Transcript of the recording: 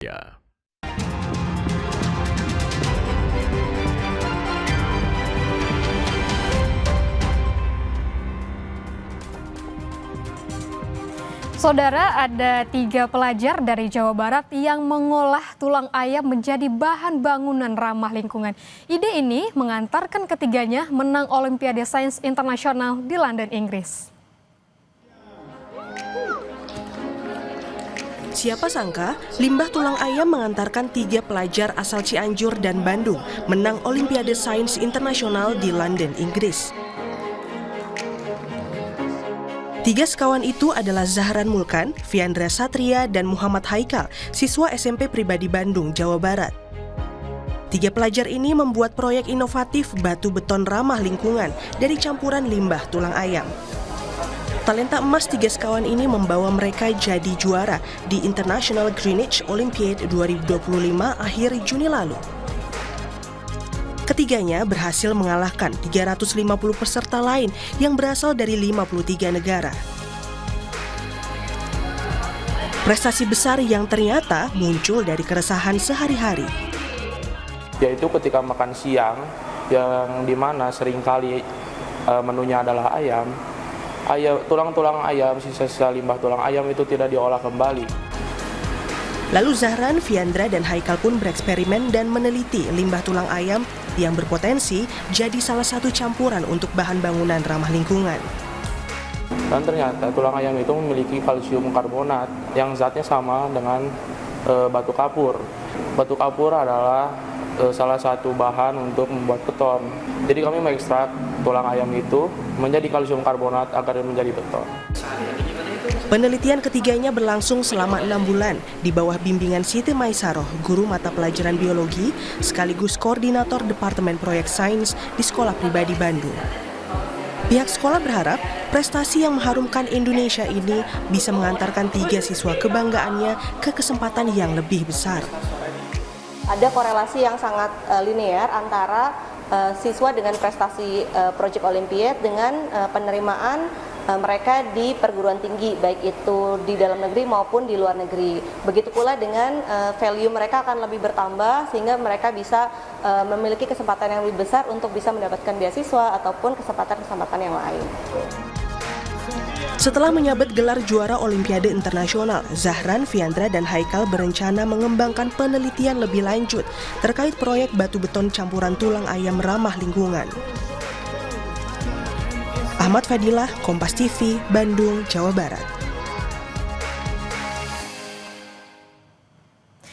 Ya. Saudara, ada 3 pelajar dari Jawa Barat yang mengolah tulang ayam menjadi bahan bangunan ramah lingkungan. Ide ini mengantarkan ketiganya menang Olimpiade Sains Internasional di London, Inggris. Siapa sangka, limbah tulang ayam mengantarkan 3 pelajar asal Cianjur dan Bandung menang Olimpiade Sains Internasional di London, Inggris. 3 sekawan itu adalah Zahran Mulkan, Fiandra Satria, dan Muhammad Haikal, siswa SMP Pribadi Bandung, Jawa Barat. 3 pelajar ini membuat proyek inovatif batu beton ramah lingkungan dari campuran limbah tulang ayam. Talenta emas 3 sekawan ini membawa mereka jadi juara di International Greenwich Olympiad 2025 akhir Juni lalu. Ketiganya berhasil mengalahkan 350 peserta lain yang berasal dari 53 negara. Prestasi besar yang ternyata muncul dari keresahan sehari-hari. Yaitu ketika makan siang, yang dimana seringkali menunya adalah ayam, tulang-tulang ayam, sisa-sisa limbah tulang ayam itu tidak diolah kembali. Lalu Zahran, Fiandra, dan Haikal pun bereksperimen dan meneliti limbah tulang ayam yang berpotensi jadi salah satu campuran untuk bahan bangunan ramah lingkungan. Dan ternyata tulang ayam itu memiliki kalsium karbonat yang zatnya sama dengan batu kapur. Batu kapur adalah salah satu bahan untuk membuat beton. Jadi kami mengekstrak tulang ayam itu menjadi kalsium karbonat agar menjadi beton. Penelitian ketiganya berlangsung selama 6 bulan di bawah bimbingan Siti Maisaroh, guru mata pelajaran biologi sekaligus koordinator Departemen Proyek Sains di Sekolah Pribadi Bandung. Pihak sekolah berharap prestasi yang mengharumkan Indonesia ini bisa mengantarkan 3 siswa kebanggaannya ke kesempatan yang lebih besar. Ada korelasi yang sangat linear antara siswa dengan prestasi Project Olympiad dengan penerimaan mereka di perguruan tinggi, baik itu di dalam negeri maupun di luar negeri. Begitu pula dengan value mereka akan lebih bertambah sehingga mereka bisa memiliki kesempatan yang lebih besar untuk bisa mendapatkan beasiswa ataupun kesempatan-kesempatan yang lain. Setelah menyabet gelar juara Olimpiade Internasional, Zahran, Fiandra, dan Haikal berencana mengembangkan penelitian lebih lanjut terkait proyek batu beton campuran tulang ayam ramah lingkungan. Ahmad Fadilah, Kompas TV, Bandung, Jawa Barat.